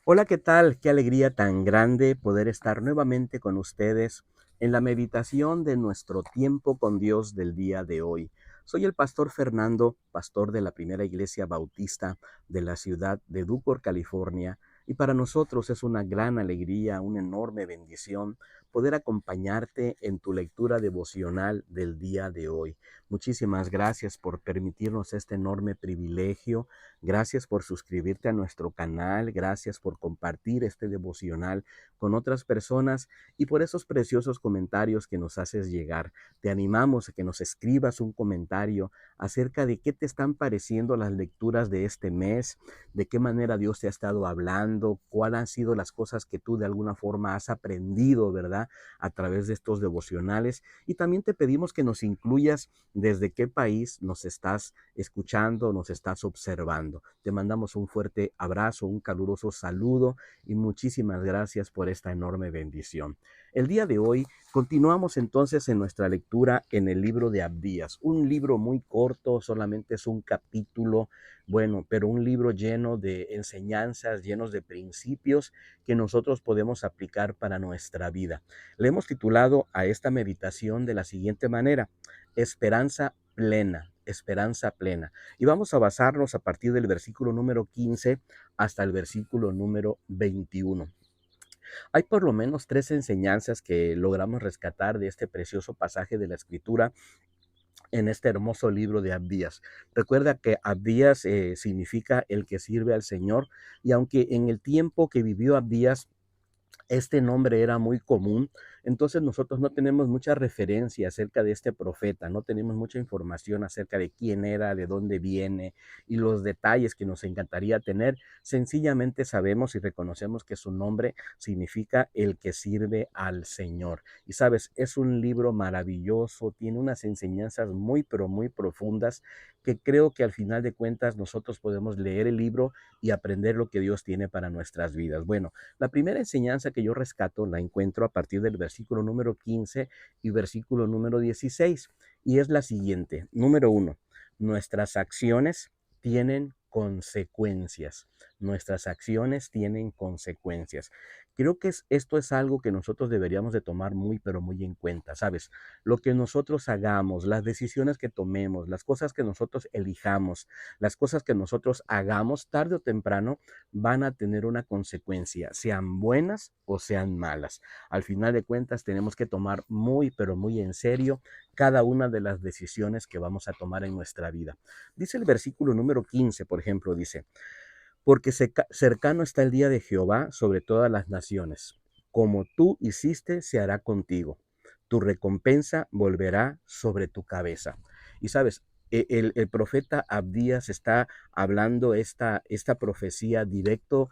Hola, ¿qué tal? Qué alegría tan grande poder estar nuevamente con ustedes en la meditación de nuestro tiempo con Dios del día de hoy. Soy el pastor Fernando, pastor de la Primera Iglesia Bautista de la ciudad de Ducor, California, y para nosotros es una gran alegría, una enorme bendición poder acompañarte en tu lectura devocional del día de hoy. Muchísimas gracias por permitirnos este enorme privilegio. Gracias por suscribirte a nuestro canal, gracias por compartir este devocional con otras personas y por esos preciosos comentarios que nos haces llegar. Te animamos a que nos escribas un comentario acerca de qué te están pareciendo las lecturas de este mes, de qué manera Dios te ha estado hablando, cuáles han sido las cosas que tú de alguna forma has aprendido, ¿verdad? A través de estos devocionales. Y también te pedimos que nos incluyas desde qué país nos estás escuchando, nos estás observando. Te mandamos un fuerte abrazo, un caluroso saludo y muchísimas gracias por esta enorme bendición. El día de hoy continuamos entonces en nuestra lectura en el libro de Abdías, un libro muy corto, solamente es un capítulo, bueno, pero un libro lleno de enseñanzas, llenos de principios que nosotros podemos aplicar para nuestra vida. Le hemos titulado a esta meditación de la siguiente manera: Esperanza plena, esperanza plena. Y vamos a basarnos a partir del versículo número 15 hasta el versículo número 21. Hay por lo menos tres enseñanzas que logramos rescatar de este precioso pasaje de la Escritura en este hermoso libro de Abdías. Recuerda que Abdías significa el que sirve al Señor, y aunque en el tiempo que vivió Abdías este nombre era muy común, entonces nosotros no tenemos mucha referencia acerca de este profeta, no tenemos mucha información acerca de quién era, de dónde viene y los detalles que nos encantaría tener. Sencillamente sabemos y reconocemos que su nombre significa el que sirve al Señor. Y sabes, es un libro maravilloso, tiene unas enseñanzas muy, pero muy profundas que creo que al final de cuentas nosotros podemos leer el libro y aprender lo que Dios tiene para nuestras vidas. Bueno, la primera enseñanza que yo rescato la encuentro a partir del versículo número 15 y versículo número 16, y es la siguiente. Número uno, nuestras acciones tienen consecuencias. Nuestras acciones tienen consecuencias. Creo que esto es algo que nosotros deberíamos de tomar muy, pero muy en cuenta, ¿sabes? Lo que nosotros hagamos, las decisiones que tomemos, las cosas que nosotros elijamos, las cosas que nosotros hagamos, tarde o temprano, van a tener una consecuencia, sean buenas o sean malas. Al final de cuentas, tenemos que tomar muy, pero muy en serio cada una de las decisiones que vamos a tomar en nuestra vida. Dice el versículo número 15, por ejemplo, dice: porque cercano está el día de Jehová sobre todas las naciones. Como tú hiciste, se hará contigo. Tu recompensa volverá sobre tu cabeza. Y sabes, el profeta Abdías está hablando esta profecía directo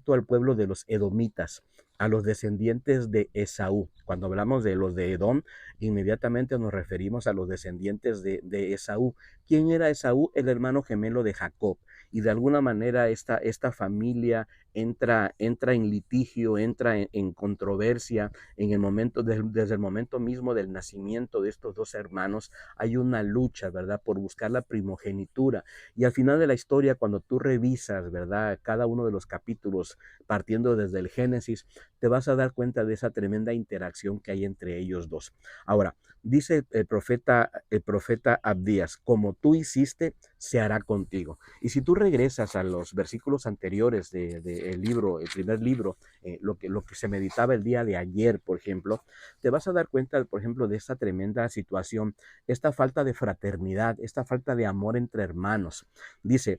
al pueblo de los edomitas, a los descendientes de Esaú. Cuando hablamos de los de Edom, inmediatamente nos referimos a los descendientes de Esaú. ¿Quién era Esaú? El hermano gemelo de Jacob. Y de alguna manera esta familia entra en litigio, entra en controversia en el momento, desde el momento mismo del nacimiento de estos dos hermanos. Hay una lucha, ¿verdad?, por buscar la primogenitura. Y al final de la historia, cuando tú revisas, ¿verdad?, cada uno de los capítulos, partiendo desde el Génesis, te vas a dar cuenta de esa tremenda interacción que hay entre ellos dos. Ahora, dice el profeta Abdías: como tú hiciste, se hará contigo. Y si tú regresas a los versículos anteriores del libro, el primer libro, lo que se meditaba el día de ayer, por ejemplo, te vas a dar cuenta, por ejemplo, de esta tremenda situación, esta falta de fraternidad, esta falta de amor entre hermanos. Dice,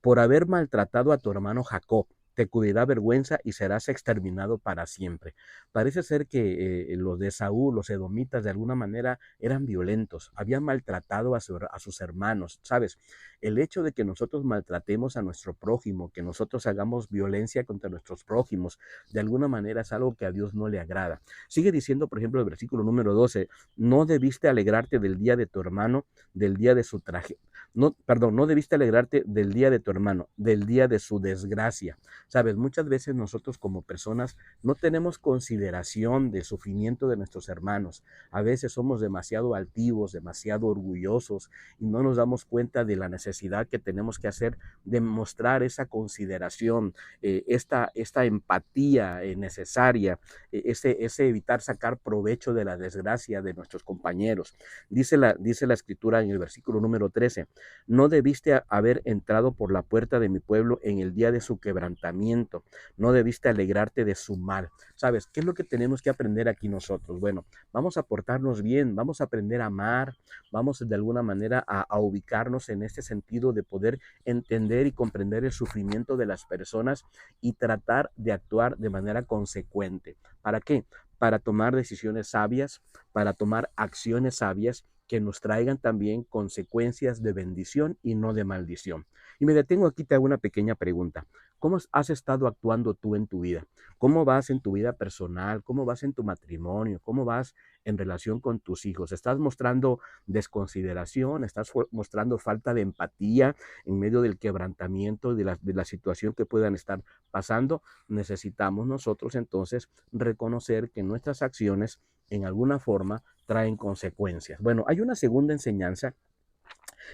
por haber maltratado a tu hermano Jacob, te cubrirá vergüenza y serás exterminado para siempre. Parece ser que los de Saúl, los edomitas, de alguna manera eran violentos, habían maltratado a sus hermanos, ¿sabes? El hecho de que nosotros maltratemos a nuestro prójimo, que nosotros hagamos violencia contra nuestros prójimos, de alguna manera es algo que a Dios no le agrada. Sigue diciendo, por ejemplo, el versículo número 12: no debiste alegrarte del día de tu hermano, del día de su traje. No, perdón, no debiste alegrarte del día de tu hermano, del día de su desgracia. Sabes, muchas veces nosotros como personas no tenemos consideración del sufrimiento de nuestros hermanos. A veces somos demasiado altivos, demasiado orgullosos y no nos damos cuenta de la necesidad necesidad que tenemos que hacer de mostrar esa consideración, esta empatía necesaria, ese evitar sacar provecho de la desgracia de nuestros compañeros. Dice la escritura en el versículo número 13, no debiste haber entrado por la puerta de mi pueblo en el día de su quebrantamiento, no debiste alegrarte de su mal. ¿Sabes? ¿Qué es lo que tenemos que aprender aquí nosotros? Bueno, vamos a portarnos bien, vamos a aprender a amar, vamos de alguna manera a ubicarnos en este sentido de poder entender y comprender el sufrimiento de las personas y tratar de actuar de manera consecuente. ¿Para qué? Para tomar decisiones sabias, para tomar acciones sabias que nos traigan también consecuencias de bendición y no de maldición. Y me detengo aquí, te hago una pequeña pregunta. ¿Cómo has estado actuando tú en tu vida? ¿Cómo vas en tu vida personal? ¿Cómo vas en tu matrimonio? ¿Cómo vas en relación con tus hijos? ¿Estás mostrando desconsideración? ¿Estás mostrando falta de empatía en medio del quebrantamiento de la situación que puedan estar pasando? Necesitamos nosotros entonces reconocer que nuestras acciones en alguna forma traen consecuencias. Bueno, hay una segunda enseñanza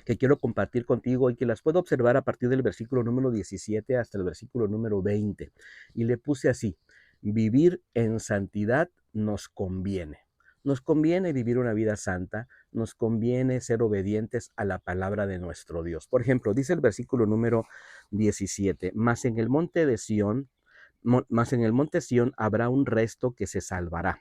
que quiero compartir contigo y que las puedo observar a partir del versículo número 17 hasta el versículo número 20. Y le puse así, vivir en santidad nos conviene. Nos conviene vivir una vida santa, nos conviene ser obedientes a la palabra de nuestro Dios. Por ejemplo, dice el versículo número 17, mas en el monte Sión habrá un resto que se salvará.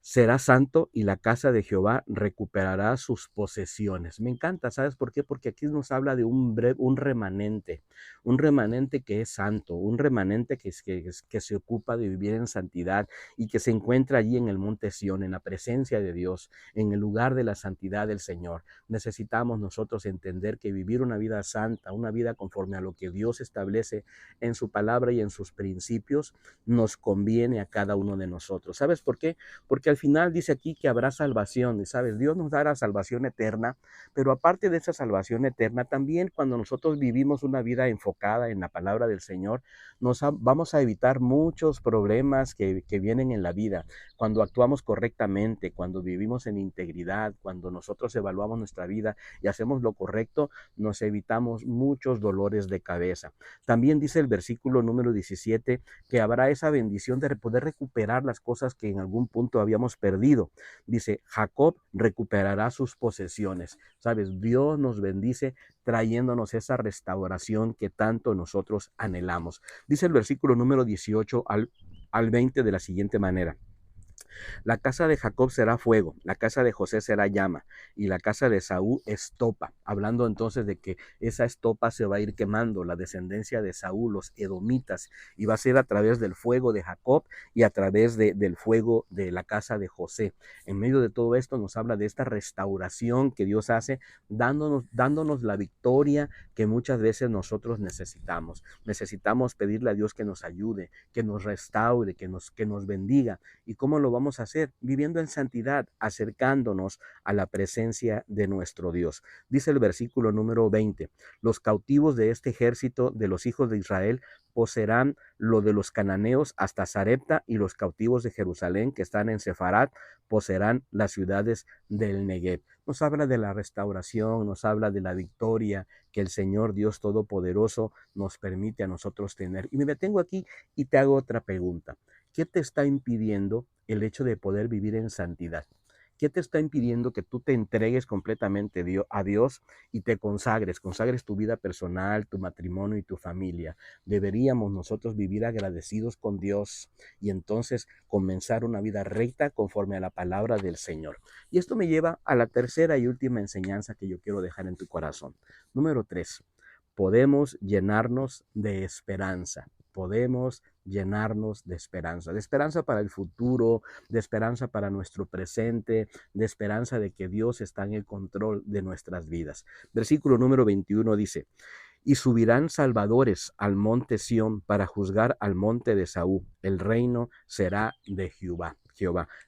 Será santo y la casa de Jehová recuperará sus posesiones. Me encanta, ¿sabes por qué? Porque aquí nos habla de un remanente que es santo, un remanente que se ocupa de vivir en santidad y que se encuentra allí en el monte Sión, en la presencia de Dios, en el lugar de la santidad del Señor. Necesitamos nosotros entender que vivir una vida santa, una vida conforme a lo que Dios establece en su palabra y en sus principios, nos conviene a cada uno de nosotros. ¿Sabes por qué? Porque al final dice aquí que habrá salvación, y sabes, Dios nos dará salvación eterna, pero aparte de esa salvación eterna, también cuando nosotros vivimos una vida enfocada en la palabra del Señor, vamos a evitar muchos problemas que vienen en la vida. Cuando actuamos correctamente, cuando vivimos en integridad, cuando nosotros evaluamos nuestra vida y hacemos lo correcto, nos evitamos muchos dolores de cabeza. También dice el versículo número 17 que habrá esa bendición de poder recuperar las cosas que en algún punto habíamos perdido. Dice, Jacob recuperará sus posesiones. Sabes, Dios nos bendice trayéndonos esa restauración que tanto nosotros anhelamos. Dice el versículo número 18 al 20 de la siguiente manera. La casa de Jacob será fuego, la casa de José será llama, y la casa de Saúl estopa. Hablando entonces de que esa estopa se va a ir quemando, la descendencia de Saúl, los edomitas, y va a ser a través del fuego de Jacob y a través del fuego de la casa de José. En medio de todo esto nos habla de esta restauración que Dios hace, dándonos la victoria que muchas veces nosotros necesitamos. Necesitamos pedirle a Dios que nos ayude, que nos restaure, que nos bendiga. ¿Y cómo lo vamos a hacer? Viviendo en santidad, acercándonos a la presencia de nuestro Dios. Dice el versículo número 20, los cautivos de este ejército de los hijos de Israel poseerán lo de los cananeos hasta Sarepta, y los cautivos de Jerusalén que están en Sefarat poseerán las ciudades del Negev. Nos habla de la restauración, nos habla de la victoria que el Señor Dios Todopoderoso nos permite a nosotros tener. Y me detengo aquí y te hago otra pregunta. ¿Qué te está impidiendo el hecho de poder vivir en santidad? ¿Qué te está impidiendo que tú te entregues completamente a Dios y te consagres tu vida personal, tu matrimonio y tu familia? Deberíamos nosotros vivir agradecidos con Dios y entonces comenzar una vida recta conforme a la palabra del Señor. Y esto me lleva a la tercera y última enseñanza que yo quiero dejar en tu corazón. Número 3. Podemos llenarnos de esperanza. Podemos llenarnos de esperanza para el futuro, de esperanza para nuestro presente, de esperanza de que Dios está en el control de nuestras vidas. Versículo número 21 dice, y subirán salvadores al monte Sión para juzgar al monte de Saúl. El reino será de Jehová.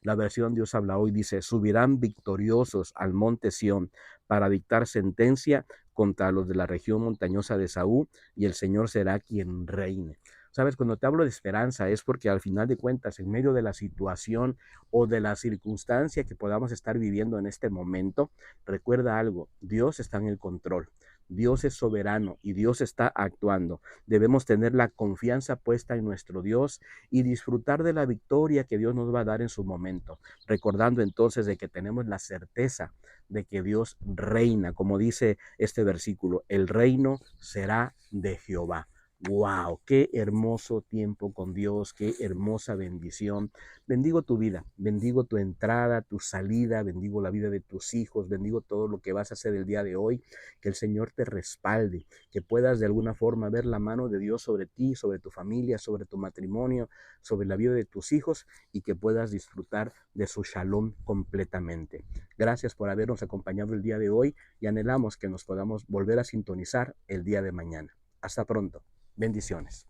La versión Dios habla hoy dice, subirán victoriosos al monte Sión para dictar sentencia contra los de la región montañosa de Saúl, y el Señor será quien reine. Sabes, cuando te hablo de esperanza es porque al final de cuentas, en medio de la situación o de la circunstancia que podamos estar viviendo en este momento, recuerda algo, Dios está en el control. Dios es soberano y Dios está actuando. Debemos tener la confianza puesta en nuestro Dios y disfrutar de la victoria que Dios nos va a dar en su momento, recordando entonces de que tenemos la certeza de que Dios reina, como dice este versículo, el reino será de Jehová. ¡Wow! ¡Qué hermoso tiempo con Dios! ¡Qué hermosa bendición! Bendigo tu vida, bendigo tu entrada, tu salida, bendigo la vida de tus hijos, bendigo todo lo que vas a hacer el día de hoy. Que el Señor te respalde, que puedas de alguna forma ver la mano de Dios sobre ti, sobre tu familia, sobre tu matrimonio, sobre la vida de tus hijos y que puedas disfrutar de su shalom completamente. Gracias por habernos acompañado el día de hoy y anhelamos que nos podamos volver a sintonizar el día de mañana. Hasta pronto. Bendiciones.